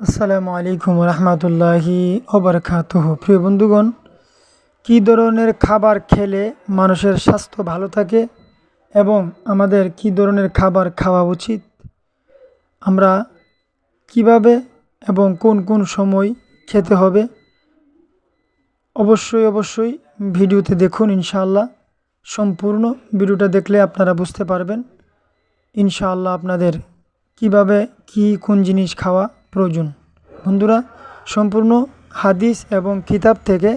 আসসালামু আলাইকুম রহমতুল্লাহি ওবরকাতুহু। প্রিয় বন্ধুগণ, কী ধরনের খাবার খেলে মানুষের স্বাস্থ্য ভালো থাকে এবং আমাদের কী ধরনের খাবার খাওয়া উচিত, আমরা কিভাবে এবং কোন কোন সময় খেতে হবে, অবশ্যই ভিডিওতে দেখুন। ইনশাআল্লাহ সম্পূর্ণ ভিডিওটা দেখলে আপনারা বুঝতে পারবেন ইনশাআল্লাহ আপনাদের কিভাবে কোন জিনিস খাওয়া প্রয়োজন। বন্ধুরা, সম্পূর্ণ হাদিস এবং কিতাব থেকে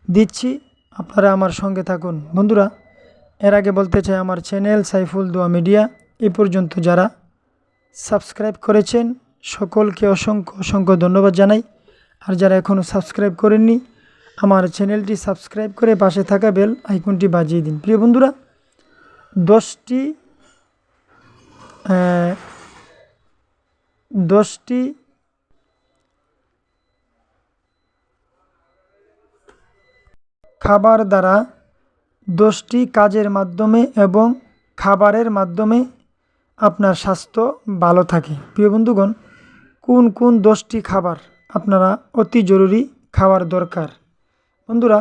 দিচ্ছি, আপনারা আমার সঙ্গে থাকুন। বন্ধুরা, এর আগে বলতে চাই, আমার চ্যানেল সাইফুল দোয়া মিডিয়া এ পর্যন্ত যারা সাবস্ক্রাইব করেছেন সকলকে অসংখ্য ধন্যবাদ জানাই। আর যারা এখনও সাবস্ক্রাইব করেননি, আমার চ্যানেলটি সাবস্ক্রাইব করে পাশে থাকা বেল আইকনটি বাজিয়ে দিন। প্রিয় বন্ধুরা, 10টি খাবার দ্বারা 10টি কাজের মাধ্যমে এবং খাবারের মাধ্যমে আপনার স্বাস্থ্য ভালো থাকে। প্রিয় বন্ধুগণ, কোন কোন 10টি খাবার আপনারা অতি জরুরি খাওয়ার দরকার? বন্ধুরা,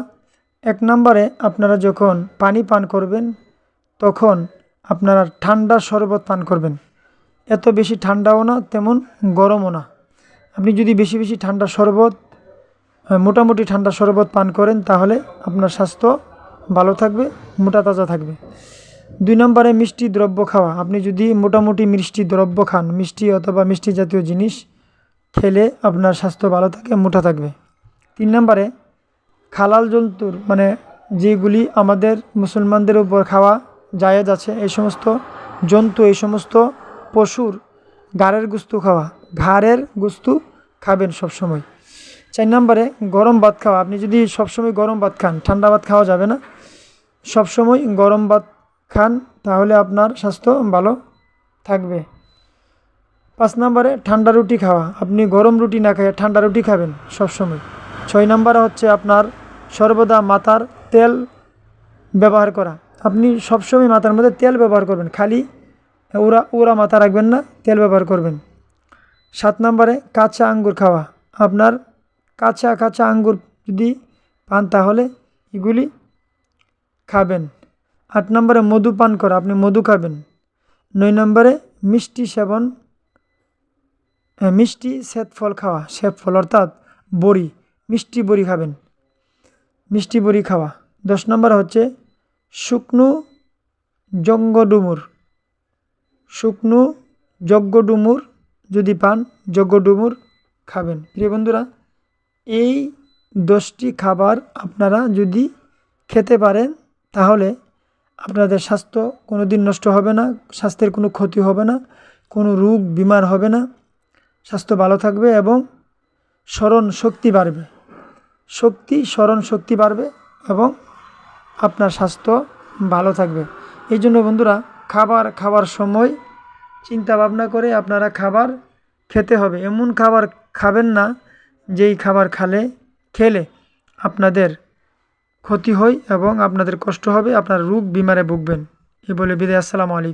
1 নম্বরে আপনারা যখন পানি পান করবেন তখন আপনারা ঠান্ডা শরবত পান করবেন। এত বেশি ঠান্ডাও না, তেমন গরমও না। আপনি যদি বেশি ঠান্ডা শরবত, মোটামুটি ঠান্ডা শরবত পান করেন তাহলে আপনার স্বাস্থ্য ভালো থাকবে, মোটা তাজা থাকবে। 2 নম্বরে মিষ্টি দ্রব্য খাওয়া। আপনি যদি মোটামুটি মিষ্টি দ্রব্য খান, মিষ্টি অথবা মিষ্টি জাতীয় জিনিস খেলে আপনার স্বাস্থ্য ভালো থাকে, মোটা থাকবে। 3 নম্বরে হালাল জন্তুর, মানে যেগুলি আমাদের মুসলমানদের উপর খাওয়া জায়েজ আছে, এই সমস্ত জন্তু, এই সমস্ত পশুর ঘাড়ের গোস্ত খাবেন সবসময়। 4 নম্বরে গরম ভাত খাওয়া। আপনি যদি সবসময় গরম ভাত খান, ঠান্ডা ভাত খাওয়া যাবে না, সবসময় গরম ভাত খান, তাহলে আপনার স্বাস্থ্য ভালো থাকবে। 5 নম্বরে ঠান্ডা রুটি খাওয়া। আপনি গরম রুটি না খেয়ে ঠান্ডা রুটি খাবেন সবসময়। 6 নম্বরে হচ্ছে আপনার সর্বদা মাথার তেল ব্যবহার করা। আপনি সবসময় মাথার মধ্যে তেল ব্যবহার করবেন, খালি উড়া মাথা রাখবেন না, তেল ব্যবহার করবেন। 7 নম্বরে কাঁচা আঙ্গুর খাওয়া। আপনার কাঁচা আঙ্গুর যদি পান তাহলে এগুলি খাবেন। 8 নম্বরে মধু পান করা, আপনি মধু খাবেন। 9 নম্বরে মিষ্টি শ্বেত ফল খাওয়া, শ্বেত ফল অর্থাৎ বড়ি, মিষ্টি বড়ি খাবেন, মিষ্টি বড়ি খাওয়া। 10 নম্বরে হচ্ছে শুকনো যজ্ঞ ডুমুর যদি পান, যজ্ঞ ডুমুর খাবেন। প্রিয় বন্ধুরা, এই 10টি খাবার আপনারা যদি খেতে পারেন তাহলে আপনাদের স্বাস্থ্য কোনো দিন নষ্ট হবে না, স্বাস্থ্যের কোনো ক্ষতি হবে না, কোনো রোগ বিমার হবে না, স্বাস্থ্য ভালো থাকবে এবং স্মরণ শক্তি বাড়বে এবং আপনার স্বাস্থ্য ভালো থাকবে। এই জন্য বন্ধুরা, খাবার সময় চিন্তা ভাবনা করে আপনারা খাবার খেতে হবে। এমন খাবার খাবেন না যেই খাবার খেলে আপনাদের ক্ষতি হয় এবং আপনাদের কষ্ট হবে, আপনার রোগ বিমারে ভুগবেন। এই বলে বিদায়। আসসালামু আলাইকুম।